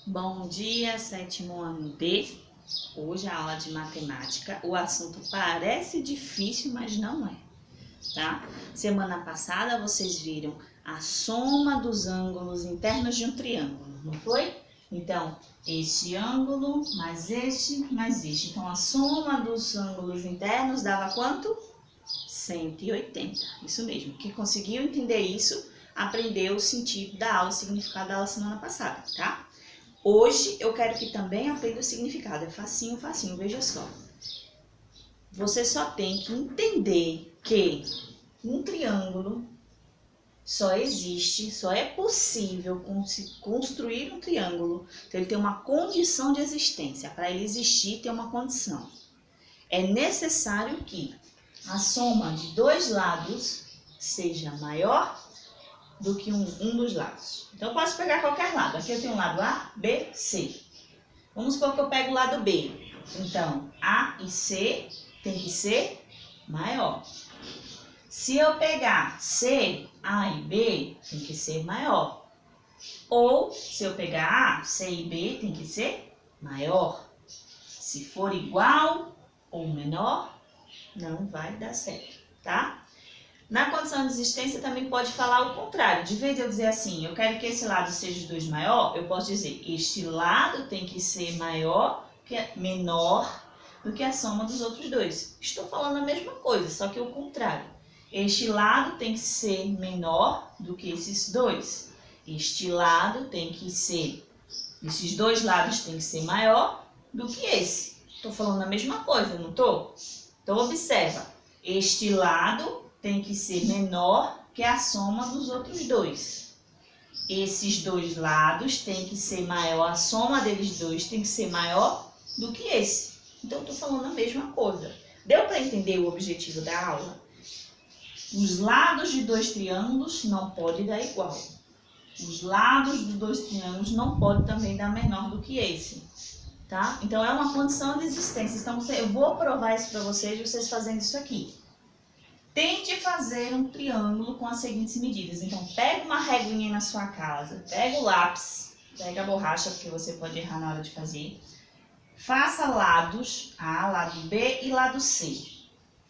Bom dia, sétimo ano D. Hoje a aula de matemática. O assunto parece difícil, mas não é, tá? Semana passada vocês viram a soma dos ângulos internos de um triângulo, não foi? Então, este ângulo mais este mais este. Então, a soma dos ângulos internos dava quanto? 180. Isso mesmo. Quem conseguiu entender isso, aprendeu o sentido da aula, o significado da aula semana passada, tá? Hoje eu quero que também aprenda o significado. É facinho, facinho, veja só. Você só tem que entender que um triângulo só existe, só é possível construir um triângulo. Então ele tem uma condição de existência. Para ele existir, tem uma condição. É necessário que a soma de dois lados seja maior do que um dos lados. Então, eu posso pegar qualquer lado. Aqui eu tenho o lado A, B, C. Vamos supor que eu pego o lado B. Então, A e C tem que ser maior. Se eu pegar C, A e B, tem que ser maior. Ou, se eu pegar A, C e B, tem que ser maior. Se for igual ou menor, não vai dar certo, tá? Na condição de existência também pode falar o contrário. De vez de eu dizer assim, eu quero que esse lado seja os dois maior, eu posso dizer, este lado tem que ser menor do que a soma dos outros dois. Estou falando a mesma coisa, só que o contrário. Este lado tem que ser menor do que esses dois. Este lado tem que ser, esses dois lados tem que ser maior do que esse. Estou falando a mesma coisa, não estou? Então, observa, este lado tem que ser menor que a soma dos outros dois. Esses dois lados tem que ser maior, a soma deles dois tem que ser maior do que esse. Então, eu estou falando a mesma coisa. Deu para entender o objetivo da aula? Os lados de dois triângulos não podem dar igual. Os lados dos dois triângulos não podem também dar menor do que esse. Tá? Então, é uma condição de existência. Então, eu vou provar isso para vocês fazendo isso aqui. Tente fazer um triângulo com as seguintes medidas. Então, pega uma reguinha na sua casa, pega o lápis, pega a borracha, porque você pode errar na hora de fazer. Faça lados A, lado B e lado C.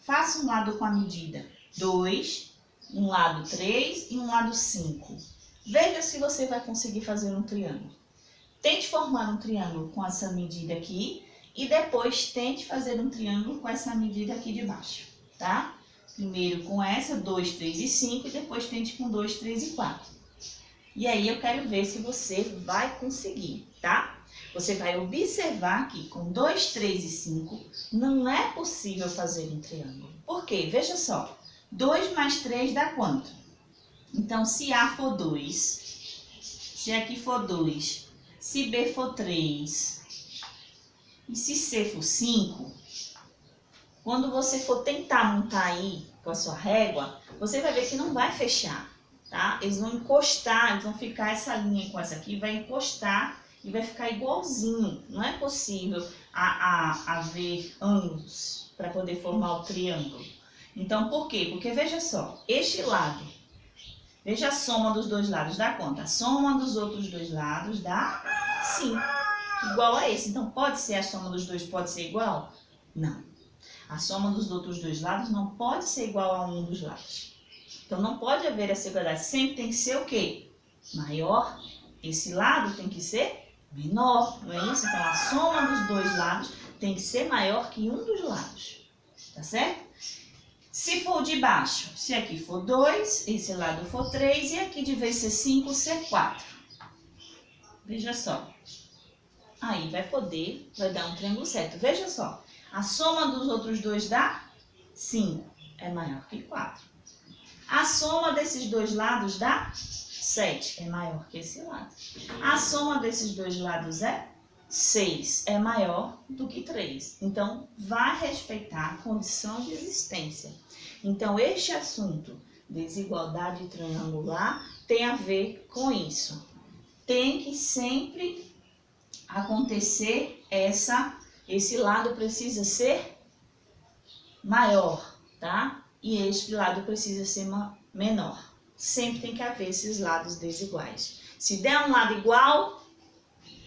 Faça um lado com a medida 2, um lado 3 e um lado 5. Veja se você vai conseguir fazer um triângulo. Tente formar um triângulo com essa medida aqui e depois tente fazer um triângulo com essa medida aqui de baixo, tá? Primeiro com essa, 2, 3 e 5, e depois tente com 2, 3 e 4. E aí eu quero ver se você vai conseguir, tá? Você vai observar que com 2, 3 e 5 não é possível fazer um triângulo. Por quê? Veja só, 2 mais 3 dá quanto? Então, se A for 2, se aqui for 2, se B for 3 e se C for 5... Quando você for tentar montar aí com a sua régua, você vai ver que não vai fechar, tá? Eles vão encostar, eles vão ficar essa linha com essa aqui, vai encostar e vai ficar igualzinho. Não é possível haver ângulos para poder formar o triângulo. Então, por quê? Porque veja só, este lado, veja a soma dos dois lados, dá quanto? A soma dos outros dois lados dá 5, igual a esse. Então, pode ser a soma dos dois, pode ser igual? Não. A soma dos outros dois lados não pode ser igual a um dos lados. Então, não pode haver essa igualdade. Sempre tem que ser o quê? Maior. Esse lado tem que ser menor, não é isso? Então, a soma dos dois lados tem que ser maior que um dos lados. Tá certo? Se for de baixo, se aqui for 2, esse lado for 3, e aqui de vez ser 5, ser 4. Veja só. Aí vai dar um triângulo certo. Veja só. A soma dos outros dois dá 5, é maior que 4. A soma desses dois lados dá 7, é maior que esse lado. A soma desses dois lados é 6, é maior do que 3. Então, vai respeitar a condição de existência. Então, este assunto, desigualdade triangular, tem a ver com isso. Tem que sempre acontecer esse lado precisa ser maior, tá? E este lado precisa ser menor. Sempre tem que haver esses lados desiguais. Se der um lado igual,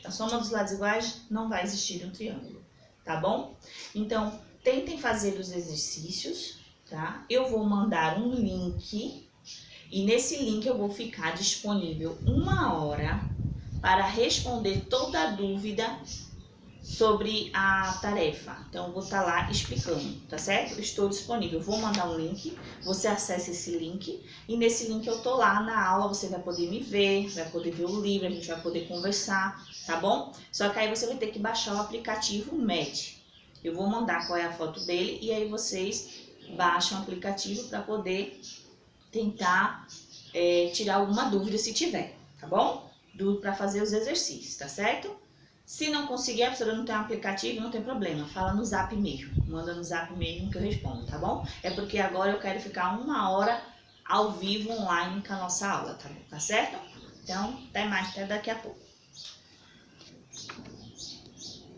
a soma dos lados iguais, não vai existir um triângulo, tá bom? Então, tentem fazer os exercícios, tá? Eu vou mandar um link e nesse link eu vou ficar disponível 1 hora para responder toda a dúvida sobre a tarefa. Então, eu vou estar lá explicando, tá certo? Estou disponível. Vou mandar um link, você acessa esse link e nesse link eu tô lá na aula, você vai poder me ver, vai poder ver o livro, a gente vai poder conversar, tá bom? Só que aí você vai ter que baixar o aplicativo MET. Eu vou mandar qual é a foto dele e aí vocês baixam o aplicativo para poder tentar tirar alguma dúvida se tiver, tá bom? Para fazer os exercícios, tá certo? Se não conseguir, a professora não tem um aplicativo, não tem problema. Fala no zap mesmo. Manda no zap mesmo que eu respondo, tá bom? É porque agora eu quero ficar 1 hora ao vivo online com a nossa aula, tá certo? Então, até mais, até daqui a pouco.